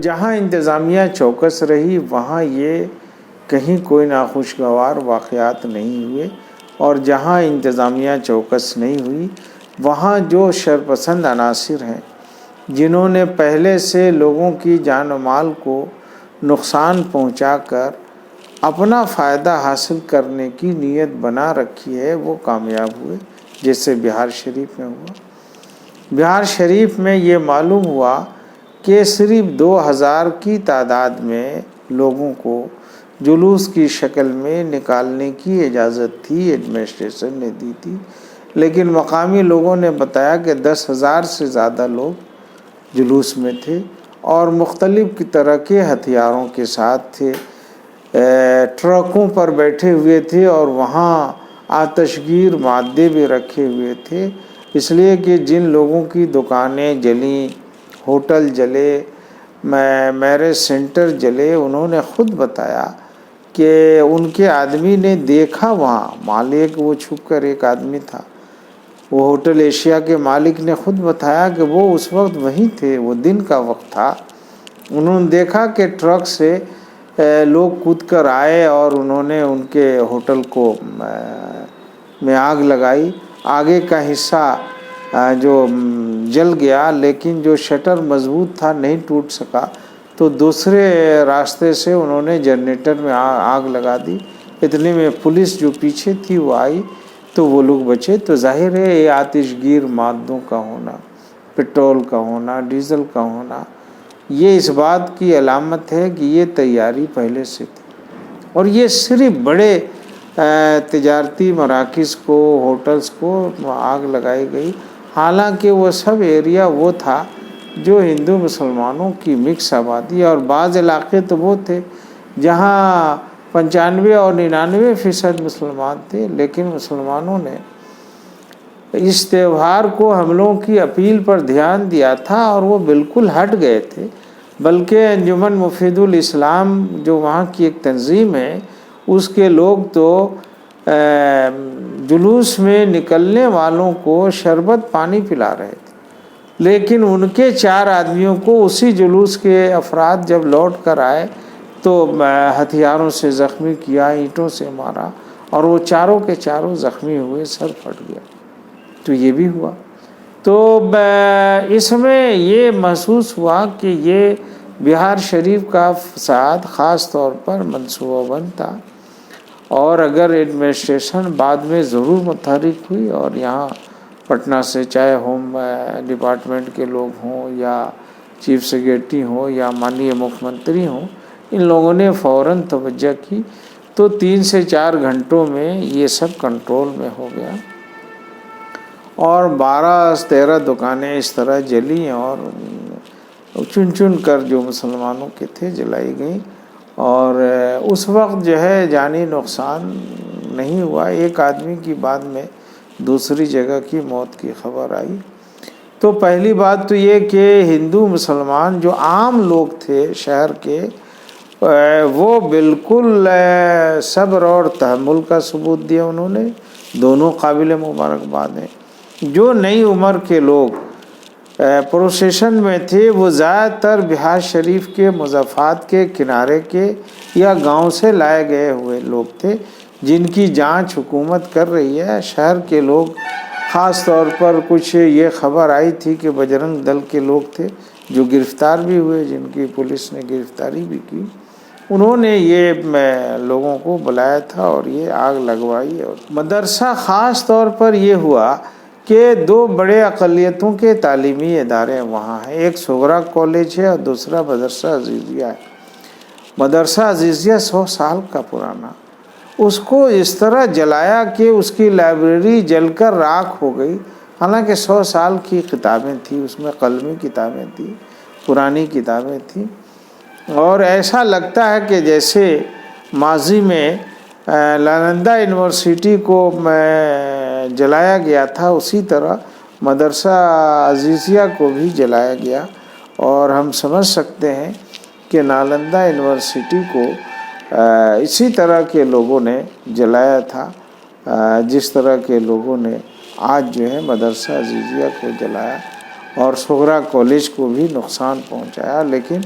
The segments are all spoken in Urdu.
جہاں انتظامیہ چوکس رہی وہاں یہ کہیں کوئی ناخوشگوار واقعات نہیں ہوئے، اور جہاں انتظامیہ چوکس نہیں ہوئی وہاں جو شرپسند عناصر ہیں جنہوں نے پہلے سے لوگوں کی جان و مال کو نقصان پہنچا کر اپنا فائدہ حاصل کرنے کی نیت بنا رکھی ہے وہ کامیاب ہوئے، جیسے بہار شریف میں ہوا۔ بہار شریف میں یہ معلوم ہوا کہ صرف 2000 کی تعداد میں لوگوں کو جلوس کی شکل میں نکالنے کی اجازت تھی، ایڈمنسٹریشن نے دی تھی، لیکن مقامی لوگوں نے بتایا کہ 10,000 سے زیادہ لوگ جلوس میں تھے اور مختلف طرح کے ہتھیاروں کے ساتھ تھے، ٹرکوں پر بیٹھے ہوئے تھے اور وہاں آتش گیر مادے بھی رکھے ہوئے تھے، اس لیے کہ جن لوگوں کی دکانیں جلیں، ہوٹل جلے، میرج سینٹر جلے، انہوں نے خود بتایا کہ ان کے آدمی نے دیکھا وہاں، مالک وہ چھپ کر ایک آدمی تھا، وہ ہوٹل ایشیا کے مالک نے خود بتایا کہ وہ اس وقت وہیں تھے، وہ دن کا وقت تھا، انہوں نے دیکھا کہ ٹرک سے لوگ کود کر آئے اور انہوں نے ان کے ہوٹل کو میں آگ لگائی، آگے کا حصہ جو جل گیا لیکن جو شٹر مضبوط تھا نہیں ٹوٹ سکا، تو دوسرے راستے سے انہوں نے جنریٹر میں آگ لگا دی، اتنے میں پولیس جو پیچھے تھی وہ آئی تو وہ لوگ بچے۔ تو ظاہر ہے یہ آتش گیر مادوں کا ہونا، پٹرول کا ہونا، ڈیزل کا ہونا، یہ اس بات کی علامت ہے کہ یہ تیاری پہلے سے تھی، اور یہ صرف بڑے تجارتی مراکز کو، ہوٹلز کو آگ لگائی گئی، حالانکہ وہ سب ایریا وہ تھا جو ہندو مسلمانوں کی مکس آبادی، اور بعض علاقے تو وہ تھے جہاں 95 اور 99% مسلمان تھے، لیکن مسلمانوں نے اس تہوار کو حملوں کی اپیل پر دھیان دیا تھا اور وہ بالکل ہٹ گئے تھے، بلکہ انجمن مفید الاسلام جو وہاں کی ایک تنظیم ہے اس کے لوگ تو جلوس میں نکلنے والوں کو شربت پانی پلا رہے تھے، لیکن ان کے 4 آدمیوں کو اسی جلوس کے افراد جب لوٹ کر آئے تو ہتھیاروں سے زخمی کیا، اینٹوں سے مارا، اور وہ چاروں کے چاروں زخمی ہوئے، سر پھٹ گیا۔ تو یہ بھی ہوا۔ تو اس میں یہ محسوس ہوا کہ یہ بہار شریف کا فساد خاص طور پر منصوبہ بند تھا، اور اگر ایڈمنسٹریشن بعد میں ضرور متحرک ہوئی اور یہاں پٹنہ سے چاہے ہوم ڈپارٹمنٹ کے لوگ ہوں یا چیف سیکریٹری ہوں یا ماننیہ مکھ منتری ہوں، ان لوگوں نے فوراً توجہ کی تو 3 سے 4 گھنٹوں میں یہ سب کنٹرول میں ہو گیا، اور 12-13 دکانیں اس طرح جلیں اور چن چن کر جو مسلمانوں کے تھے جلائی گئیں، اور اس وقت جو ہے جانی نقصان نہیں ہوا، ایک آدمی کی بعد میں دوسری جگہ کی موت کی خبر آئی۔ تو پہلی بات تو یہ کہ ہندو مسلمان جو عام لوگ تھے شہر کے، وہ بالکل صبر اور تحمل کا ثبوت دیا انہوں نے، دونوں قابل مبارکباد ہیں۔ جو نئی عمر کے لوگ پروسیشن میں تھے وہ زیادہ تر بہار شریف کے مضافات کے کنارے کے یا گاؤں سے لائے گئے ہوئے لوگ تھے، جن کی جانچ حکومت کر رہی ہے۔ شہر کے لوگ خاص طور پر کچھ یہ خبر آئی تھی کہ بجرنگ دل کے لوگ تھے جو گرفتار بھی ہوئے، جن کی پولیس نے گرفتاری بھی کی، انہوں نے یہ لوگوں کو بلایا تھا اور یہ آگ لگوائی۔ اور مدرسہ خاص طور پر یہ ہوا کہ 2 بڑے اقلیتوں کے تعلیمی ادارے وہاں ہیں، ایک صغرا کالج ہے اور دوسرا مدرسہ عزیزیہ ہے۔ مدرسہ عزیزیہ 100 سال کا پرانا، اس کو اس طرح جلایا کہ اس کی لائبریری جل کر راکھ ہو گئی، حالانکہ 100 سال کی کتابیں تھیں، اس میں قلمی کتابیں تھیں، پرانی کتابیں تھیں، اور ایسا لگتا ہے کہ جیسے ماضی میں نالندہ یونیورسٹی کو جلایا گیا تھا، اسی طرح مدرسہ عزیزیہ کو بھی جلایا گیا، اور ہم سمجھ سکتے ہیں کہ نالندہ یونیورسٹی کو اسی طرح کے لوگوں نے جلایا تھا جس طرح کے لوگوں نے آج جو ہے مدرسہ عزیزیہ کو جلایا، اور صغرا کالج کو بھی نقصان پہنچایا، لیکن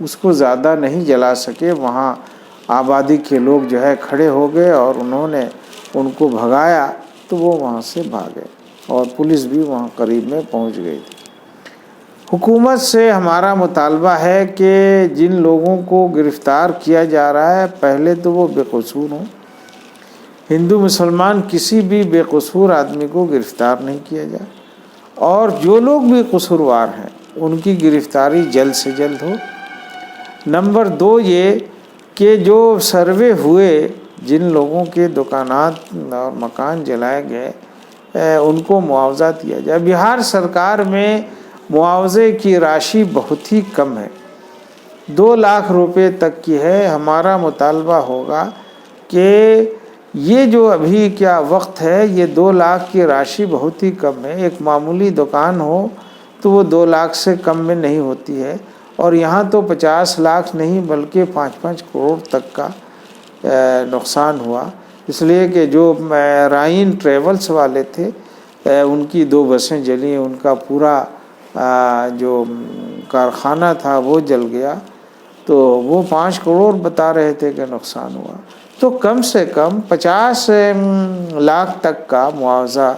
اس کو زیادہ نہیں جلا سکے. وہاں آبادی کے لوگ جو ہے کھڑے ہو گئے اور انہوں نے ان کو بھگایا تو وہ وہاں سے بھاگے اور پولیس بھی وہاں قریب میں پہنچ گئی تھی. حکومت سے ہمارا مطالبہ ہے کہ جن لوگوں کو گرفتار کیا جا رہا ہے پہلے تو وہ بے قصور ہوں. ہندو مسلمان کسی بھی بے قصور آدمی کو گرفتار نہیں کیا جائے اور جو لوگ بھی قصوروار ہیں ان کی گرفتاری جلد سے جلد ہو. نمبر 2 یہ کہ جو سروے ہوئے جن لوگوں کے دکانات اور مکان جلائے گئے ان کو معاوضہ دیا جائے. بہار سرکار میں معاوضے کی راشی بہت ہی کم ہے، 2 لاکھ روپے تک کی ہے. ہمارا مطالبہ ہوگا کہ یہ جو ابھی کیا وقت ہے، یہ 2 لاکھ کی راشی بہت ہی کم ہے. ایک معمولی دکان ہو تو وہ 2 لاکھ سے کم میں نہیں ہوتی ہے اور یہاں تو 50 لاکھ نہیں بلکہ 5-5 کروڑ تک کا نقصان ہوا. اس لیے کہ جو رائن ٹریولز والے تھے ان کی 2 بسیں جلی، ان کا پورا جو کارخانہ تھا وہ جل گیا تو وہ 5 کروڑ بتا رہے تھے کہ نقصان ہوا. تو کم سے کم 50 لاکھ تک کا معاوضہ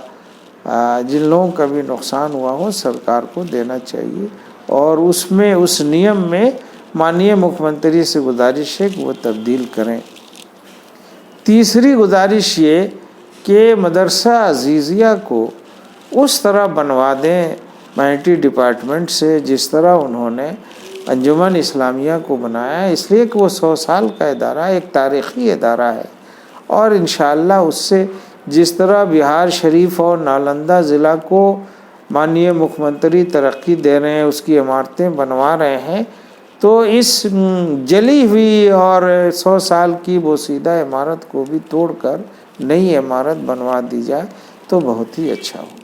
جن لوگوں کا بھی نقصان ہوا ہو سرکار کو دینا چاہیے اور اس نیم میں مانیہ مکھ منتری سے گزارش ہے کہ وہ تبدیل کریں. تیسری گزارش یہ کہ مدرسہ عزیزیہ کو اس طرح بنوا دیں مائنٹری ڈپارٹمنٹ سے جس طرح انہوں نے انجمن اسلامیہ کو بنایا ہے، اس لیے کہ وہ 100 سال کا ادارہ ہے، ایک تاریخی ادارہ ہے اور انشاءاللہ اس سے جس طرح بہار شریف اور نالندہ ضلع کو مانیہ مکھ منتری ترقی دے رہے ہیں، اس کی عمارتیں بنوا رہے ہیں، تو اس جلی ہوئی اور 100 سال کی بوسیدہ عمارت کو بھی توڑ کر نئی عمارت بنوا دی جائے تو بہت ہی اچھا ہو.